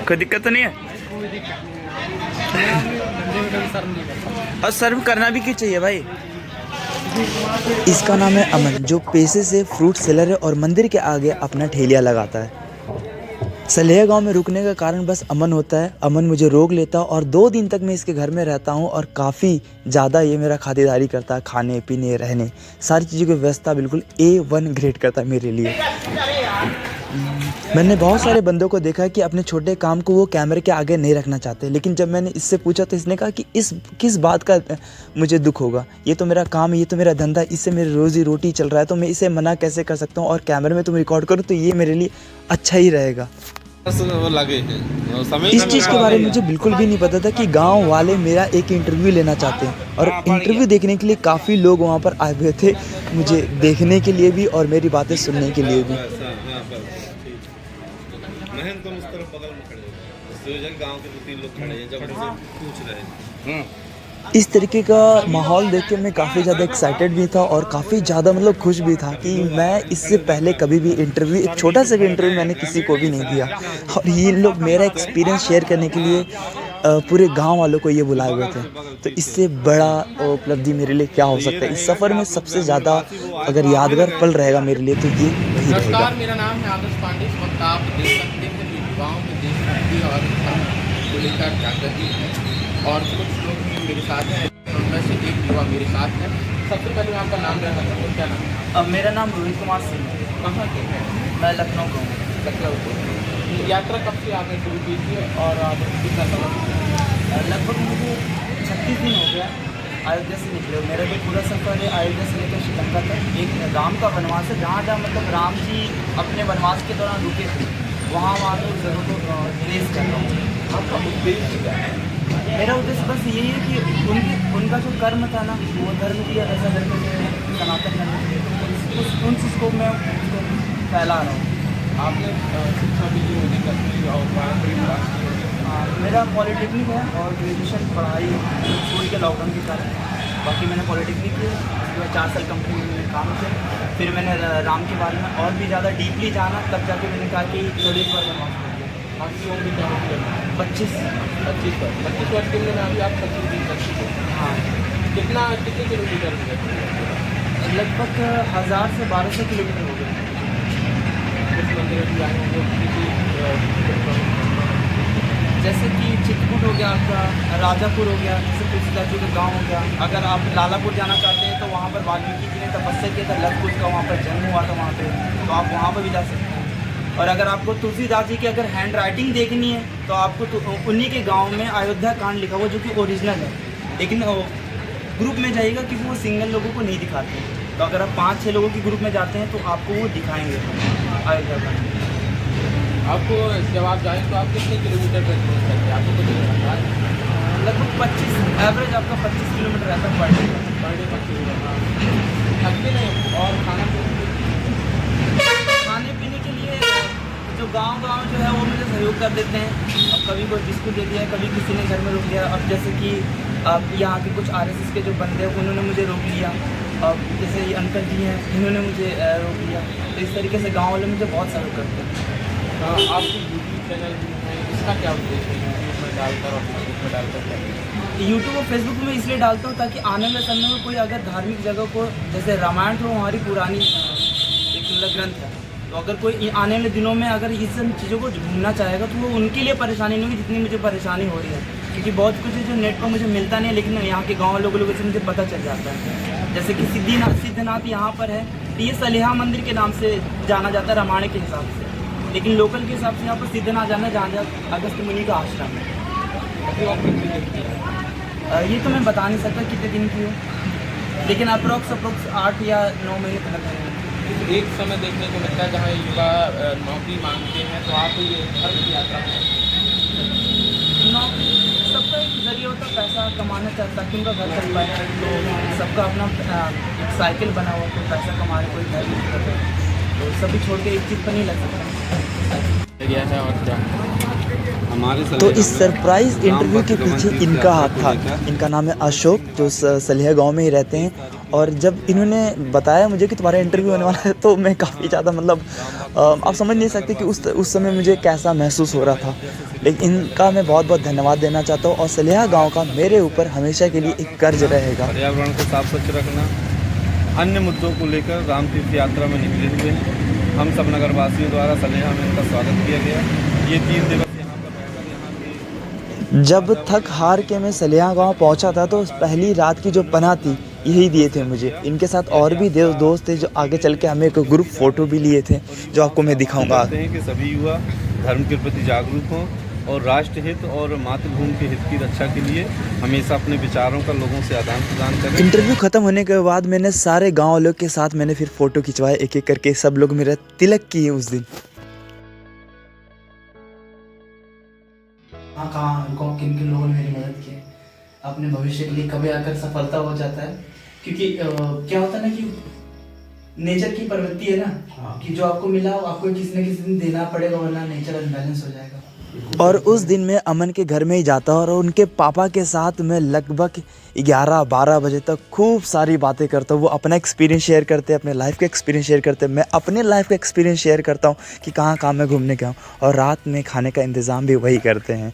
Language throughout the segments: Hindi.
कोई दिक्कत तो नहीं है? कोई दिक्कत नहीं। और सर्व करना भी क्यों चाहिए भाई? इसका नाम है अमन, जो पेशे से फ्रूट सेलर है और मंदिर के आगे अपना ठेलिया लगाता है। सलेहा गांव में रुकने का कारण बस अमन होता है। अमन मुझे रोक लेता और 2 दिन तक मैं इसके घर में रहता हूं और काफ़ी ज़्यादा ये मेरा खातिरदारी करता है। खाने पीने रहने सारी चीज़ों की व्यवस्था बिल्कुल A1 ग्रेड करता है मेरे लिए। मैंने बहुत सारे बंदों को देखा कि अपने छोटे काम को वो कैमरे के आगे नहीं रखना चाहते, लेकिन जब मैंने इससे पूछा तो इसने कहा कि किस बात का मुझे दुख होगा, ये तो मेरा काम है, ये तो मेरा धंधा है, इससे मेरी रोज़ी रोटी चल रहा है, तो मैं इसे मना कैसे कर सकता हूँ। और कैमरे में तुम रिकॉर्ड करो तो ये मेरे लिए अच्छा ही रहेगा। लगे हैं इस चीज़ के बारे में मुझे बिल्कुल भी नहीं पता था कि गांव वाले मेरा एक इंटरव्यू लेना चाहते हैं, और इंटरव्यू देखने के लिए काफ़ी लोग वहां पर आए हुए थे, मुझे देखने के लिए भी और मेरी बातें सुनने के लिए भी। तुम उस तरफ बगल में खड़े हो, गांव के 2-3 लोग खड़े हैं, जब उनसे पूछ रहे हैं। इस तरीके का माहौल देख के मैं काफ़ी ज़्यादा एक्साइटेड भी था और काफ़ी ज़्यादा मतलब खुश भी था कि मैं इससे पहले कभी भी इंटरव्यू, एक छोटा सा भी इंटरव्यू मैंने किसी को भी नहीं दिया, और ये लोग मेरा एक्सपीरियंस शेयर करने के लिए पूरे गांव वालों को ये बुलाए हुए थे। तो इससे बड़ा उपलब्धि मेरे लिए क्या हो सकता है। इस सफ़र में सबसे ज़्यादा अगर यादगार पल रहेगा मेरे लिए तो ये वही रहेगा। नमस्कार, मेरा नाम है आदर्श पांडे। इस वक्त आप देख सकते हैं कि युवाओं में देशभक्ति और धर्म को लेकर जागृति है, और कुछ लोग भी मेरे साथ हैं, उनमें से एक युवा मेरे साथ है। सबसे पहले मैं आपका नाम जानना चाहूँगा, क्या नाम है? मेरा नाम रोहित कुमार सिंह है। कहाँ के हैं? मैं लखनऊ का हूँ। लखनऊ को। यात्रा कब से आपने शुरू की थी और आप कितना समय? लगभग मुझे 36 दिन हो गया अयोध्या से निकले। मेरा जो पूरा सफ़र है अयोध्या से लेकर श्रीलंका तक एक राम का वनवास है, जहाँ जहाँ मतलब राम जी अपने वनवास के दौरान रुके थे, वहाँ मैं उस जगह को ट्रेस कर रहा हूँ। आपका उद्देश्य क्या है? मेरा उद्देश्य बस यही है कि उनका जो कर्म था ना, वो धर्म किया ऐसा धर्म सनातन धर्म के लिए, उन चीज़ को मैं उसको फैला रहा हूँ। आपने शिक्षा भी की होगी करनी और वहाँ कोई क्लास की होगी? मेरा पॉलिटेक्निक है और ग्रेजुएशन पढ़ाई स्कूल के लॉकडाउन के कारण। बाकी मैंने पॉलिटेक्निक की, उसके बाद 4 साल कंपनी में मैंने काम किया। फिर मैंने राम के बारे में और भी ज़्यादा डीपली जाना, तब जाके मैंने कहा कि थोड़ी एक बार बनवास कर दिया। आपकी उम्र क्या होगी? 25 वर्ष की उम्र में अभी आप 25 हो। हाँ, कितने किलोमीटर है? लगभग 1000 से 1200 किलोमीटर हो गए। कुछ मंदिर भी आए होंगे, जैसे कि चित्रकूट हो गया, आपका राजापुर हो गया, जैसे तुलसीदास का गाँव हो गया। अगर आप लालापुर जाना चाहते हैं तो वहाँ पर वाल्मीकि जी ने तपस्या किया था, लव कुश का वहाँ पर जन्म हुआ था वहाँ पे, तो आप वहाँ पर भी जा सकते हैं। और अगर आपको तुलसीदास जी की अगर हैंड राइटिंग देखनी है तो आपको उन्हीं के गाँव में अयोध्या कांड लिखा हुआ, जो कि ओरिजिनल है, लेकिन ग्रुप में जाइएगा क्योंकि वो सिंगल लोगों को नहीं दिखाते हैं। तो अगर आप 5-6 लोगों के ग्रुप में जाते हैं तो आपको वो दिखाएंगे अयोध्या कांड। आपको जब आप जाएँ तो आप कितने किलोमीटर पर पहुँच सकते हैं? आपको कुछ पता है? लगभग 25 एवरेज आपका 25 किलोमीटर रहता है पर डे। 25 किलोमीटर। थकते नहीं? और खाने पीने के लिए जो गांव जो है वो मुझे सहयोग कर देते हैं। अब कभी कोई बिस्कुट दे दिया, कभी किसी ने घर में रोक दिया। अब जैसे कि अब यहाँ के कुछ RSS के जो बंदे हैं उन्होंने मुझे रोक लिया। अब जैसे ये अंकल जी हैं, इन्होंने मुझे रोक लिया। तो इस तरीके से गाँव वाले मुझे बहुत सहयोग करते हैं। आपकी यूट्यूब चैनल भी है, इसका क्या उद्देश्य है? यूट्यूब में डालकर और फेसबुक में डालकर यूट्यूब और फेसबुक में इसलिए डालता हूँ ताकि आने वाले समय में कोई अगर धार्मिक जगह को, जैसे रामायण तो हमारी पुरानी एक ग्रंथ है, तो अगर कोई आने वाले दिनों में अगर इस सब चीज़ों को ढूंढना चाहेगा तो वो उनके लिए परेशानी नहीं होगी जितनी मुझे परेशानी हो रही है। क्योंकि बहुत कुछ है जो नेट पर मुझे मिलता नहीं है, लेकिन यहाँ के गाँव लोगों से मुझे पता चल जाता है। जैसे कि सिद्धनाथ यहाँ पर है, तो ये सलेहा मंदिर के नाम से जाना जाता है रामायण के हिसाब से, लेकिन लोकल के हिसाब से यहाँ पर सिद्धनाथ जाना जहाँ अगस्त मुनि का आश्रम है। ये तो मैं बता नहीं सकता कितने दिन की हो, लेकिन अप्रोक्स 8 या 9 महीने तक है। एक समय देखने को मिलता है जहाँ युवा नौकरी मांगते हैं, तो आप ये धर्म की यात्रा में नौकरी सबका एक जरिया होता है, पैसा कमाना चाहता है कि उनका घर चल पाए। तो सबका अपना एक साइकिल बना हुआ, तो पैसा कमा रहे, कोई घर नहीं कर रहे, तो सभी छोड़ के एक चीज़ पर नहीं लग सकता गया है। और क्या तो इस सरप्राइज इंटरव्यू के पीछे इनका हाथ था। इनका नाम है अशोक, जो सलेहा गांव में ही रहते हैं और जब इन्होंने बताया मुझे कि तुम्हारा इंटरव्यू होने वाला है तो मैं काफ़ी ज़्यादा मतलब आप समझ नहीं सकते कि उस समय मुझे कैसा महसूस हो रहा था। लेकिन इनका मैं बहुत बहुत धन्यवाद देना चाहता हूँ और सलेहा गाँव का मेरे ऊपर हमेशा के लिए एक कर्ज रहेगा। पर्यावरण को साफ स्वच्छ रखना, अन्य मुद्दों को लेकर राम तीर्थ यात्रा में निकले हुए हैं। हम सब नगरवासियों द्वारा सलेहा में इनका स्वागत किया गया। ये 3 दिवस यहाँ पर रहकर यहाँ के जब थक हार के मैं सलेहा गाँव पहुँचा था तो पहली रात की जो पनाह थी यही दिए थे मुझे। इनके साथ और भी दोस्त थे जो आगे चल के हमें एक ग्रुप फ़ोटो भी लिए थे जो आपको मैं दिखाऊंगा। चाहते हैं कि सभी युवा धर्म के प्रति जागरूक हों और राष्ट्र हित और मातृभूमि के हित की रक्षा के लिए हमेशा अपने विचारों का लोगों से आदान प्रदान करें। इंटरव्यू ख़त्म होने के बाद मैंने सारे गाँव वालों के साथ मैंने फिर फ़ोटो खिंचवाए एक एक करके। सब लोग मेरा तिलक किए उस दिन। हाँ कहाँ कौन किन किन लोगों ने मेरी मदद की है अपने भविष्य के लिए कभी आकर सफलता हो जाता है। क्योंकि क्या होता है ना कि नेचर की प्रवृत्ति है ना कि जो आपको मिला वो आपको किसी न किसी दिन देना पड़ेगा वरना नेचर अनबैलेंस हो जाएगा। और उस दिन मैं अमन के घर में ही जाता और उनके पापा के साथ मैं लगभग 11-12 बजे तक खूब सारी बातें करता हूँ। वो अपना एक्सपीरियंस शेयर करते हैं, अपने लाइफ का एक्सपीरियंस शेयर करते हैं, मैं अपने लाइफ का एक्सपीरियंस शेयर करता हूँ कि कहाँ कहाँ मैं घूमने गया हूँ। और रात में खाने का इंतज़ाम भी वही करते हैं।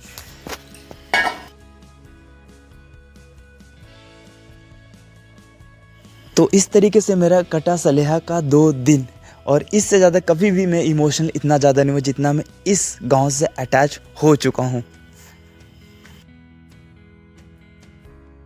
तो इस तरीके से मेरा कटा सलेहा का 2 दिन। और इससे ज़्यादा कभी भी मैं इमोशनल इतना ज़्यादा नहीं हुआ जितना मैं इस गांव से अटैच हो चुका हूँ।